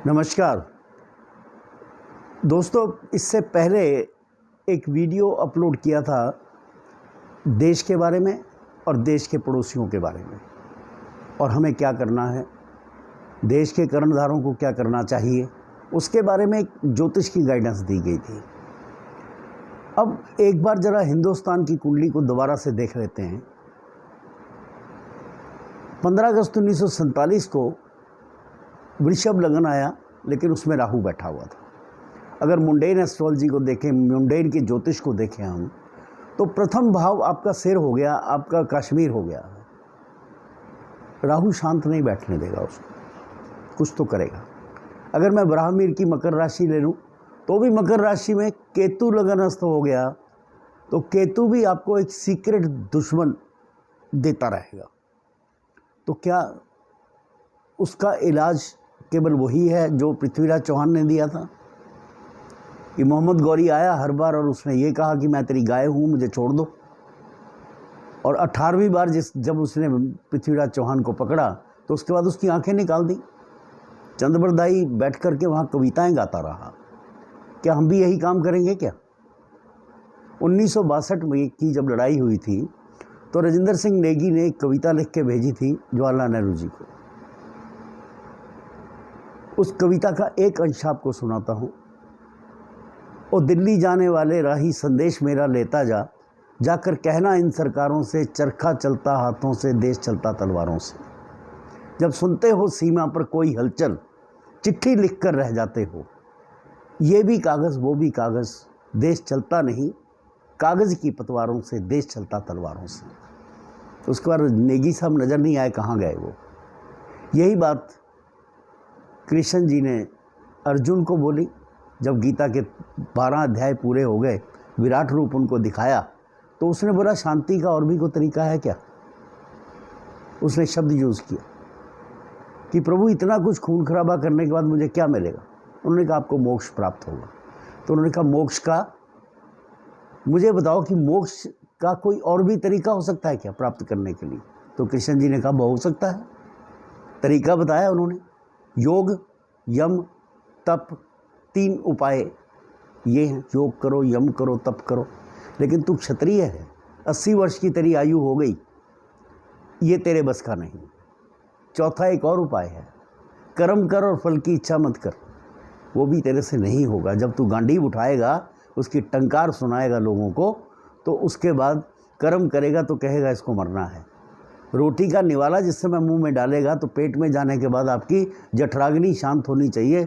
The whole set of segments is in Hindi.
नमस्कार दोस्तों, इससे पहले एक वीडियो अपलोड किया था देश के बारे में और देश के पड़ोसियों के बारे में और हमें क्या करना है, देश के कर्णधारों को क्या करना चाहिए, उसके बारे में एक ज्योतिष की गाइडेंस दी गई थी। अब एक बार ज़रा हिंदुस्तान की कुंडली को दोबारा से देख लेते हैं। 15 अगस्त 1947 को वृषभ लगन आया, लेकिन उसमें राहु बैठा हुआ था। अगर मुंडेन एस्ट्रोलॉजी को देखें, मुंडेन के ज्योतिष को देखें हम, तो प्रथम भाव आपका सिर हो गया, आपका कश्मीर हो गया। राहु शांत नहीं बैठने देगा उसको, कुछ तो करेगा। अगर मैं ब्राह्मीर की मकर राशि ले लूँ तो भी मकर राशि में केतु लगनस्थ हो गया, तो केतु भी आपको एक सीक्रेट दुश्मन देता रहेगा। तो क्या उसका इलाज केवल वही है जो पृथ्वीराज चौहान ने दिया था कि मोहम्मद गौरी आया हर बार और उसने ये कहा कि मैं तेरी गाय हूँ, मुझे छोड़ दो। और 18वीं बार जब उसने पृथ्वीराज चौहान को पकड़ा तो उसके बाद उसकी आंखें निकाल दी। चंद्रबरदाई बैठ कर के वहाँ कविताएं गाता रहा। क्या हम भी यही काम करेंगे क्या? 1962 में की जब लड़ाई हुई थी तो राजेंद्र सिंह नेगी ने एक कविता लिख के भेजी थी जवाहरलाल नेहरू जी को। उस कविता का एक अंश आपको सुनाता हूँ। ओ दिल्ली जाने वाले राही संदेश मेरा लेता जा, जाकर कहना इन सरकारों से, चरखा चलता हाथों से, देश चलता तलवारों से। जब सुनते हो सीमा पर कोई हलचल, चिट्ठी लिख कर रह जाते हो। ये भी कागज़ वो भी कागज़, देश चलता नहीं कागज़ की पतवारों से, देश चलता तलवारों से। तो उसके बाद नेगी साहब नज़र नहीं आए, कहाँ गए वो। यही बात कृष्ण जी ने अर्जुन को बोली जब गीता के 12 अध्याय पूरे हो गए, विराट रूप उनको दिखाया, तो उसने बोला शांति का और भी कोई तरीका है क्या? उसने शब्द यूज़ किया कि प्रभु इतना कुछ खून खराबा करने के बाद मुझे क्या मिलेगा? उन्होंने कहा आपको मोक्ष प्राप्त होगा। तो उन्होंने कहा मोक्ष का, मुझे बताओ कि मोक्ष का कोई और भी तरीका हो सकता है क्या प्राप्त करने के लिए? तो कृष्ण जी ने कहा बहुत हो सकता है। तरीका बताया उन्होंने, योग, यम, तप, 3 उपाय ये हैं। योग करो, यम करो, तप करो। लेकिन तू क्षत्रिय है, 80 वर्ष की तेरी आयु हो गई, ये तेरे बस का नहीं। चौथा एक और उपाय है, कर्म कर और फल की इच्छा मत कर। वो भी तेरे से नहीं होगा। जब तू गांडीव उठाएगा, उसकी टंकार सुनाएगा लोगों को, तो उसके बाद कर्म करेगा तो कहेगा इसको मरना है। रोटी का निवाला जिस समय मुंह में डालेगा तो पेट में जाने के बाद आपकी जठराग्नि शांत होनी चाहिए।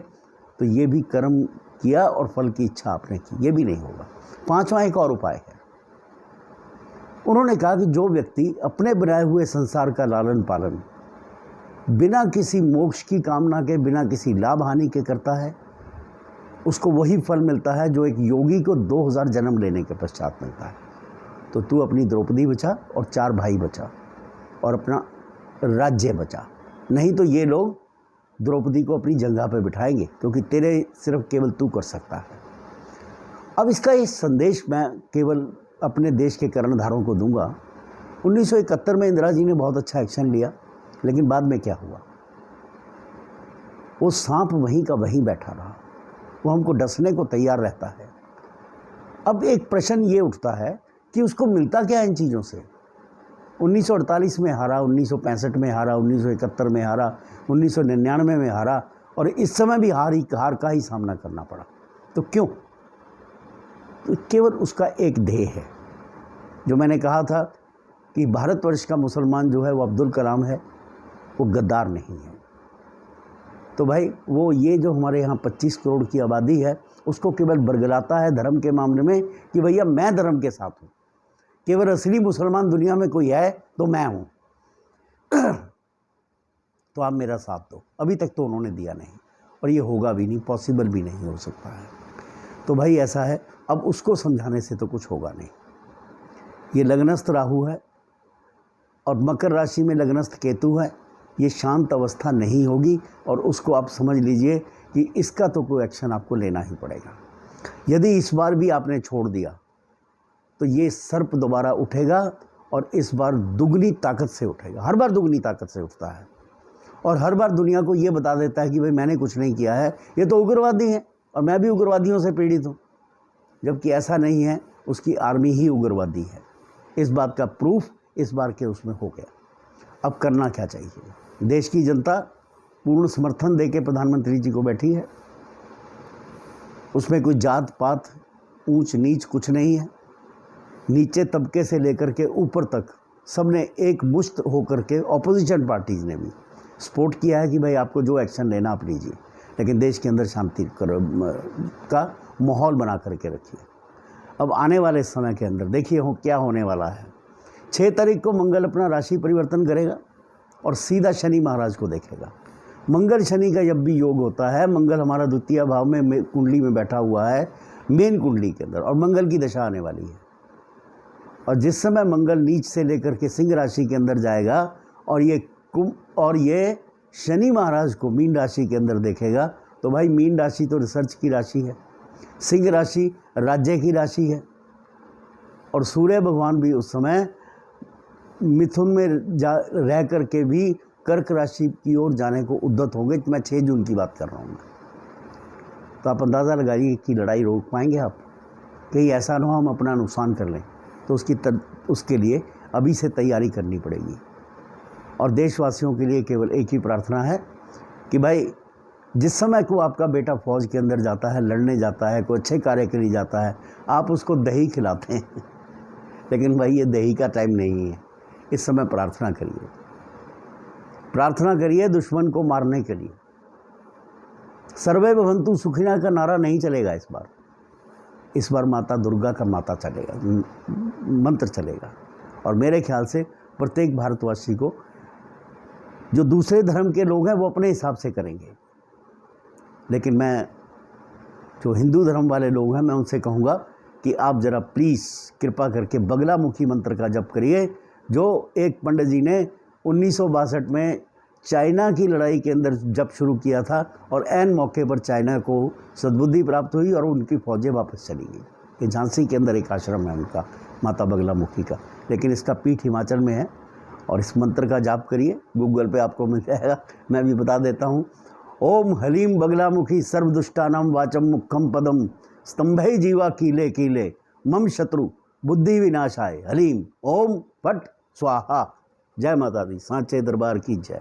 तो ये भी कर्म किया और फल की इच्छा आपने की, ये भी नहीं होगा। 5वां एक और उपाय है। उन्होंने कहा कि जो व्यक्ति अपने बनाए हुए संसार का लालन पालन बिना किसी मोक्ष की कामना के, बिना किसी लाभ हानि के करता है, उसको वही फल मिलता है जो एक योगी को 2000 जन्म लेने के पश्चात मिलता है। तो तू अपनी द्रौपदी बचा और 4 भाई बचा और अपना राज्य बचा। नहीं तो ये लोग द्रौपदी को अपनी जगह पे बिठाएंगे, क्योंकि तेरे सिर्फ केवल तू कर सकता है। अब इसका ये संदेश मैं केवल अपने देश के कर्णधारों को दूंगा। 1971 में इंदिरा जी ने बहुत अच्छा एक्शन लिया, लेकिन बाद में क्या हुआ? वो सांप वहीं का वहीं बैठा रहा, वो हमको डसने को तैयार रहता है। अब एक प्रश्न ये उठता है कि उसको मिलता क्या इन चीज़ों से? 1948 में हारा, 1965 में हारा, 1971 में हारा, 1999 में हारा, और इस समय भी हार का ही सामना करना पड़ा। तो क्यों? तो केवल उसका एक ध्येय है। जो मैंने कहा था कि भारतवर्ष का मुसलमान जो है वो अब्दुल कलाम है, वो गद्दार नहीं है। तो भाई वो ये जो हमारे यहाँ 25 करोड़ की आबादी है, उसको केवल बरगलाता है धर्म के मामले में कि भैया मैं धर्म के साथ हूँ, केवल असली मुसलमान दुनिया में कोई है तो मैं हूँ। तो आप मेरा साथ दो। अभी तक तो उन्होंने दिया नहीं, और ये होगा भी नहीं, पॉसिबल भी नहीं हो सकता है। तो भाई ऐसा है, अब उसको समझाने से तो कुछ होगा नहीं। ये लग्नस्थ राहु है और मकर राशि में लग्नस्थ केतु है। ये शांत अवस्था नहीं होगी, और उसको आप समझ लीजिए कि इसका तो कोई एक्शन आपको लेना ही पड़ेगा। यदि इस बार भी आपने छोड़ दिया तो ये सर्प दोबारा उठेगा, और इस बार दुगनी ताकत से उठेगा। हर बार दुगनी ताकत से उठता है। और हर बार दुनिया को ये बता देता है कि भाई मैंने कुछ नहीं किया है, ये तो उग्रवादी हैं और मैं भी उग्रवादियों से पीड़ित हूँ, जबकि ऐसा नहीं है, उसकी आर्मी ही उग्रवादी है। इस बात का प्रूफ इस बार के उसमें हो गया। अब करना क्या चाहिए? देश की जनता पूर्ण समर्थन देके प्रधानमंत्री जी को बैठी है, उसमें कोई जात पात ऊंच नीच कुछ नहीं है। नीचे तबके से लेकर के ऊपर तक सबने एक मुश्त होकर के, ऑपोजिशन पार्टीज़ ने भी सपोर्ट किया है कि भाई आपको जो एक्शन लेना आप लीजिए, लेकिन देश के अंदर शांति का माहौल बना करके रखिए। अब आने वाले समय के अंदर देखिए क्या होने वाला है। 6 तारीख को मंगल अपना राशि परिवर्तन करेगा और सीधा शनि महाराज को देखेगा। मंगल शनि का जब भी योग होता है, मंगल हमारा द्वितीय भाव में कुंडली में बैठा हुआ है, मेन कुंडली के अंदर, और मंगल की दशा आने वाली है। और जिस समय मंगल नीच से लेकर के सिंह राशि के अंदर जाएगा और ये शनि महाराज को मीन राशि के अंदर देखेगा, तो भाई मीन राशि तो रिसर्च की राशि है, सिंह राशि राज्य की राशि है, और सूर्य भगवान भी उस समय मिथुन में रह करके भी कर्क राशि की ओर जाने को उद्यत होंगे। मैं 6 जून की बात कर रहा हूँ। तो आप अंदाज़ा लगाइए कि लड़ाई रोक पाएंगे आप? कहीं ऐसा ना हो हम अपना नुकसान कर लें, तो उसके लिए अभी से तैयारी करनी पड़ेगी। और देशवासियों के लिए केवल एक ही प्रार्थना है कि भाई जिस समय को आपका बेटा फौज के अंदर जाता है, लड़ने जाता है, कोई अच्छे कार्य के लिए जाता है, आप उसको दही खिलाते हैं लेकिन भाई ये दही का टाइम नहीं है। इस समय प्रार्थना करिए, प्रार्थना करिए दुश्मन को मारने के लिए। सर्वे भवन्तु सुखिनः का नारा नहीं चलेगा इस बार माता दुर्गा का मंत्र चलेगा। और मेरे ख्याल से प्रत्येक भारतवासी को, जो दूसरे धर्म के लोग हैं वो अपने हिसाब से करेंगे, लेकिन मैं जो हिंदू धर्म वाले लोग हैं मैं उनसे कहूँगा कि आप ज़रा प्लीज़ कृपा करके बगलामुखी मंत्र का जप करिए, जो एक पंडित जी ने 1962 में चाइना की लड़ाई के अंदर जब शुरू किया था, और ऐन मौके पर चाइना को सद्बुद्धि प्राप्त हुई और उनकी फौजें वापस चली गई। ये झांसी के अंदर एक आश्रम है उनका, माता बगलामुखी का, लेकिन इसका पीठ हिमाचल में है। और इस मंत्र का जाप करिए, गूगल पे आपको मिल जाएगा, मैं भी बता देता हूँ। ओम हलीम बगलामुखी सर्वदुष्टानाम वाचम मुखम पदम स्तंभे जीवा कीले कीले मम शत्रु बुद्धि विनाशाय हलीम ओम फट स्वाहा। जय माता दी, सांचे दरबार की जय।